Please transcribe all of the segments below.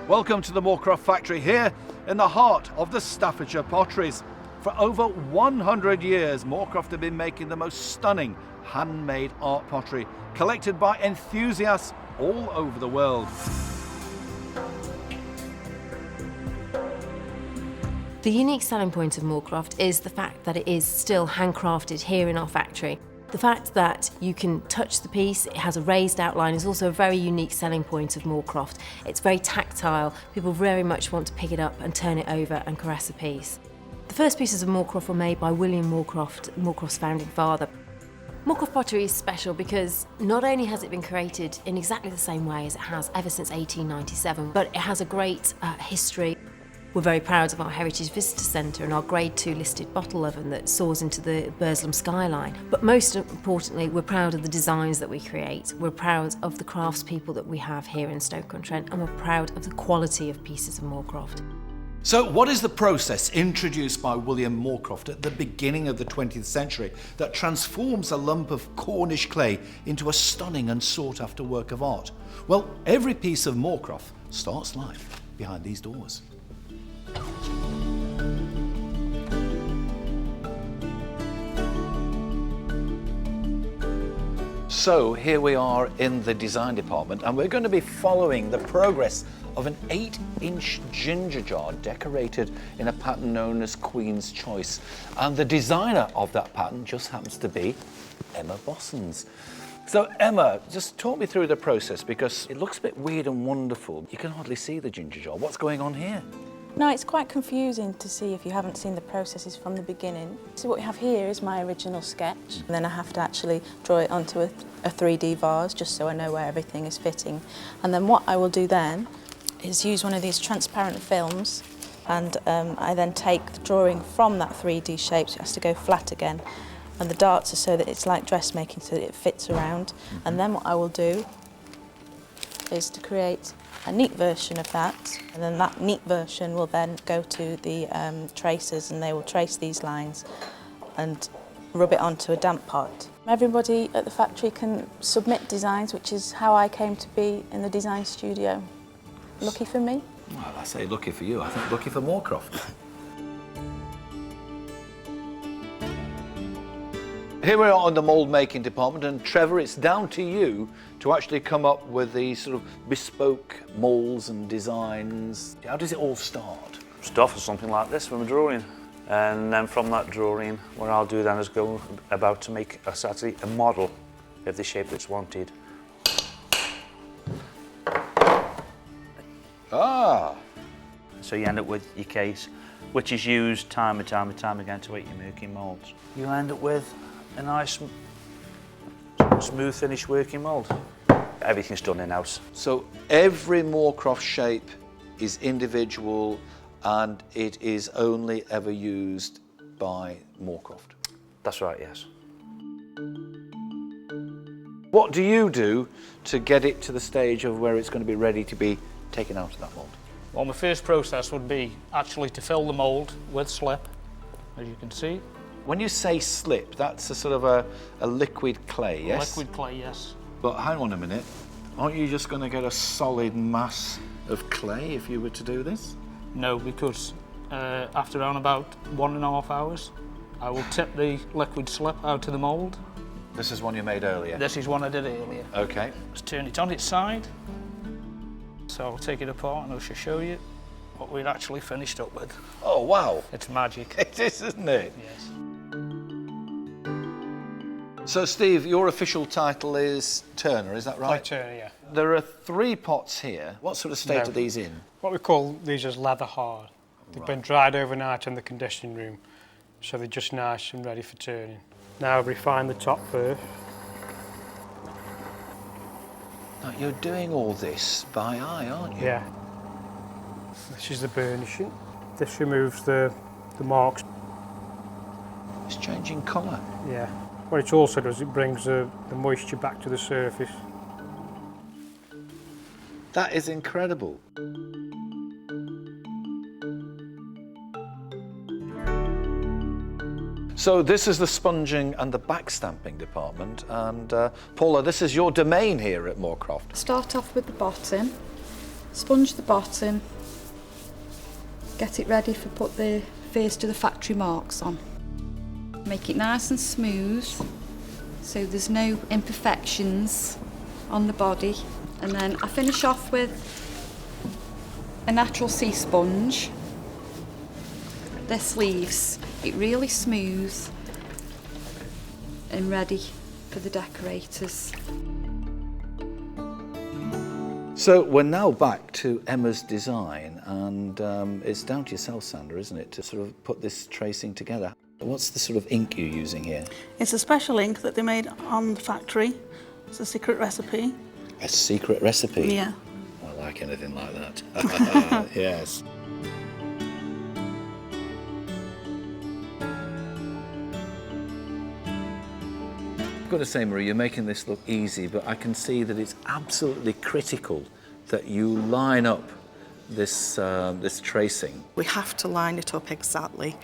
Welcome to the Moorcroft factory here in the heart of the Staffordshire potteries. For over 100 years, Moorcroft have been making the most stunning handmade art pottery, collected by enthusiasts all over the world. The unique selling point of Moorcroft is the fact that it is still handcrafted here in our factory. The fact that you can touch the piece, it has a raised outline, is also a very unique selling point of Moorcroft. It's very tactile. People very much want to pick it up and turn it over and caress a piece. The first pieces of Moorcroft were made by William Moorcroft, Moorcroft's founding father. Moorcroft pottery is special because not only has it been created in exactly the same way as it has ever since 1897, but it has a great history. We're very proud of our Heritage Visitor Centre and our Grade 2 listed bottle oven that soars into the Burslem skyline. But most importantly, we're proud of the designs that we create. We're proud of the craftspeople that we have here in Stoke-on-Trent, and we're proud of the quality of pieces of Moorcroft. So what is the process introduced by William Moorcroft at the beginning of the 20th century that transforms a lump of Cornish clay into a stunning and sought-after work of art? Well, every piece of Moorcroft starts life behind these doors. So here we are in the design department, and we're going to be following the progress of an 8-inch ginger jar decorated in a pattern known as Queen's Choice. And the designer of that pattern just happens to be Emma Bossons. So Emma, just talk me through the process, because it looks a bit weird and wonderful. You can hardly see the ginger jar. What's going on here? No, it's quite confusing to see if you haven't seen the processes from the beginning. So what you have here is my original sketch, and then I have to actually draw it onto a 3D vase just so I know where everything is fitting. And then what I will do then is use one of these transparent films, and I then take the drawing from that 3D shape, so it has to go flat again. And the darts are so that it's like dressmaking, so that it fits around. And then what I will do is to create a neat version of that, and then that neat version will then go to the tracers, and they will trace these lines and rub it onto a damp pot. Everybody at the factory can submit designs, which is how I came to be in the design studio. Lucky for me? Well, I say lucky for you. I think lucky for Moorcroft. Here we are in the mould making department, and Trevor, it's down to you to actually come up with these sort of bespoke moulds and designs. How does it all start? Start with something like this from a drawing, and then from that drawing, what I'll do then is go about to make a model of the shape that's wanted. Ah! So you end up with your case, which is used time and time and time again to make your working moulds. You end up with a nice, smooth, finished working mould. Everything's done in-house. So every Moorcroft shape is individual, and it is only ever used by Moorcroft. That's right, yes. What do you do to get it to the stage of where it's going to be ready to be taken out of that mould? Well, my first process would be actually to fill the mould with slip, as you can see. When you say slip, that's a sort of a liquid clay, yes? Liquid clay, yes. But hang on a minute, aren't you just going to get a solid mass of clay if you were to do this? No, because after around about 1.5 hours, I will tip the liquid slip out of the mould. This is one you made earlier? This is one I did earlier. Okay. Just turn it on its side. So I'll take it apart and I shall show you what we'd actually finished up with. Oh, wow. It's magic. It is, isn't it? Yes. So, Steve, your official title is Turner, is that right? Turner, yeah. There are 3 pots here. What sort of state are these in? What we call these is leather hard. They've been dried overnight in the conditioning room, so they're just nice and ready for turning. Now refine the top first. Now, you're doing all this by eye, aren't you? Yeah. This is the burnishing. This removes the marks. It's changing colour. Yeah. What it also does, it brings the moisture back to the surface. That is incredible. So this is the sponging and the backstamping department, and Paula, this is your domain here at Moorcroft. Start off with the bottom, Sponge the bottom, get it ready for put the first of the factory marks on. Make it nice and smooth so there's no imperfections on the body. And then I finish off with a natural sea sponge. This leaves it really smooth and ready for the decorators. So we're now back to Emma's design, and it's down to yourself, Sandra, isn't it, to sort of put this tracing together. What's the sort of ink you're using here? It's a special ink that they made on the factory. It's a secret recipe. A secret recipe? Yeah. I like anything like that. Yes. I've got to say, Marie, you're making this look easy, but I can see that it's absolutely critical that you line up this, this tracing. We have to line it up exactly,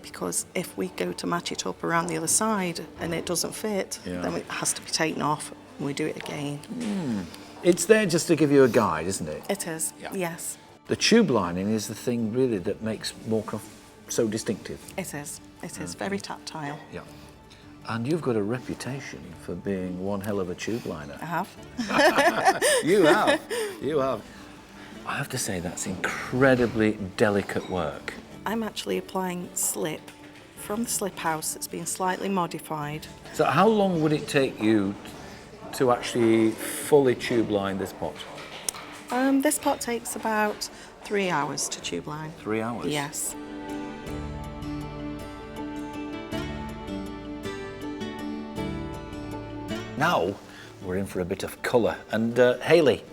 because if we go to match it up around the other side and it doesn't fit, then it has to be taken off and we do it again. It's there just to give you a guide, isn't it? It is, yes. The tube lining is the thing really that makes Moorcroft so distinctive. It is very tactile. Yeah. And you've got a reputation for being one hell of a tube liner. I have. You have. You have. I have to say that's incredibly delicate work. I'm actually applying slip from the slip house that's been slightly modified. So how long would it take you to actually fully tube line this pot? This pot takes about 3 hours to tube line. 3 hours? Yes. Now we're in for a bit of colour. And Hayley,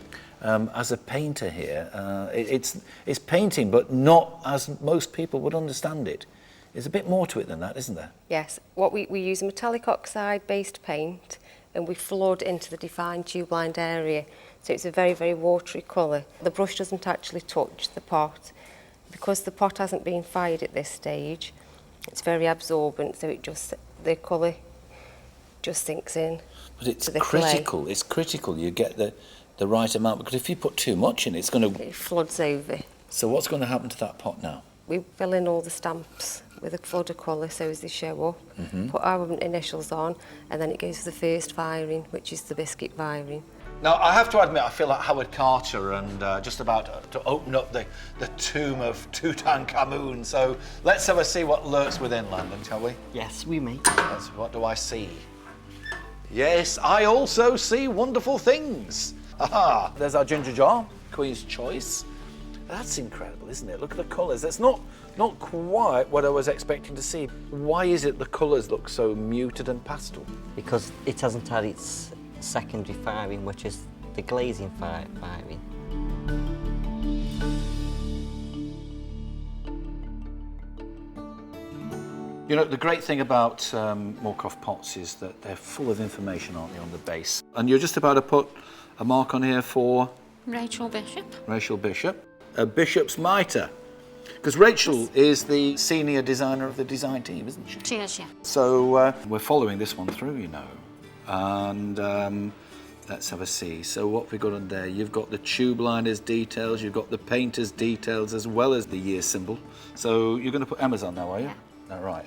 as a painter here, it's painting, but not as most people would understand it. There's a bit more to it than that, isn't there? Yes. What we use a metallic oxide-based paint, and we flood into the defined tube-lined area. So it's a very, very watery colour. The brush doesn't actually touch the pot. Because the pot hasn't been fired at this stage, it's very absorbent, so the colour just sinks in. But it's critical. Clay. It's critical you get the right amount, because if you put too much in, it's going to... It floods over. So what's going to happen to that pot now? We fill in all the stamps with a flood of colour so as they show up, put our initials on, and then it goes for the first firing, which is the biscuit firing. Now, I have to admit, I feel like Howard Carter and just about to open up the tomb of Tutankhamun. So let's have a see what lurks within, Landon, shall we? Yes, we may. What do I see? Yes, I also see wonderful things. Aha, there's our ginger jar, Queen's Choice. That's incredible, isn't it? Look at the colours. That's not quite what I was expecting to see. Why is it the colours look so muted and pastel? Because it hasn't had its secondary firing, which is the glazing firing. You know, the great thing about Moorcroft pots is that they're full of information, aren't they, on the base? And you're just about to put a mark on here for... Rachel Bishop. Rachel Bishop. A bishop's mitre. Because Rachel is the senior designer of the design team, isn't she? She is, yeah. So we're following this one through, you know. And let's have a see. So what have we got on there? You've got the tube liner's details, you've got the painter's details, as well as the year symbol. So you're going to put Emma's on now, are you? Yeah. All right.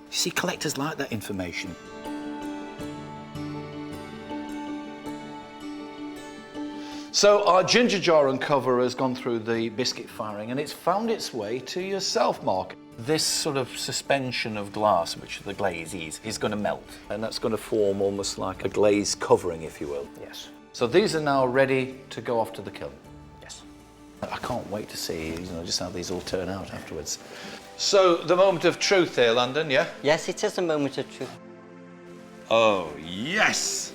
You see, collectors like that information. So our ginger jar uncover has gone through the biscuit firing, and it's found its way to yourself, Mark. This sort of suspension of glass, which the glaze is going to melt, and that's going to form almost like a glaze covering, if you will. Yes. So these are now ready to go off to the kiln. Yes. I can't wait to see, just how these all turn out afterwards. So the moment of truth here, Landon, yeah? Yes, it is a moment of truth. Oh, yes!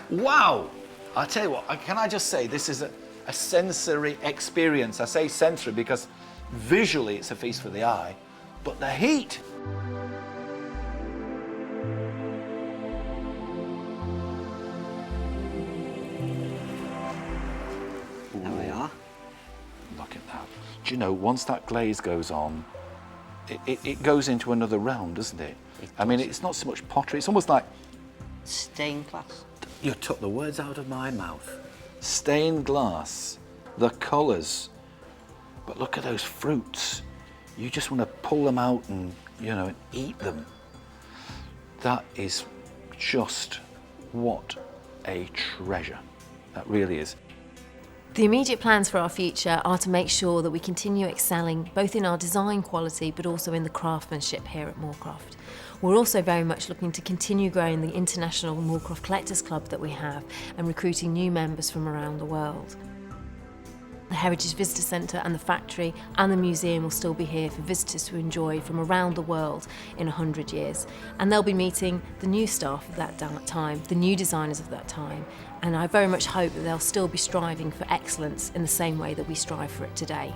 Wow! I'll tell you what, can I just say, this is a sensory experience. I say sensory because visually it's a feast for the eye, but the heat. There we are. Look at that. Do you know, once that glaze goes on, it goes into another realm, doesn't it? I mean, it's not so much pottery, it's almost like... Stained glass. You took the words out of my mouth. Stained glass, the colours. But look at those fruits. You just want to pull them out and, you know, and eat them. That is just what a treasure. That really is. The immediate plans for our future are to make sure that we continue excelling both in our design quality but also in the craftsmanship here at Moorcroft. We're also very much looking to continue growing the international Moorcroft Collectors Club that we have and recruiting new members from around the world. The Heritage Visitor Centre and the factory and the museum will still be here for visitors to enjoy from around the world in 100 years. And they'll be meeting the new staff of that time, the new designers of that time. And I very much hope that they'll still be striving for excellence in the same way that we strive for it today.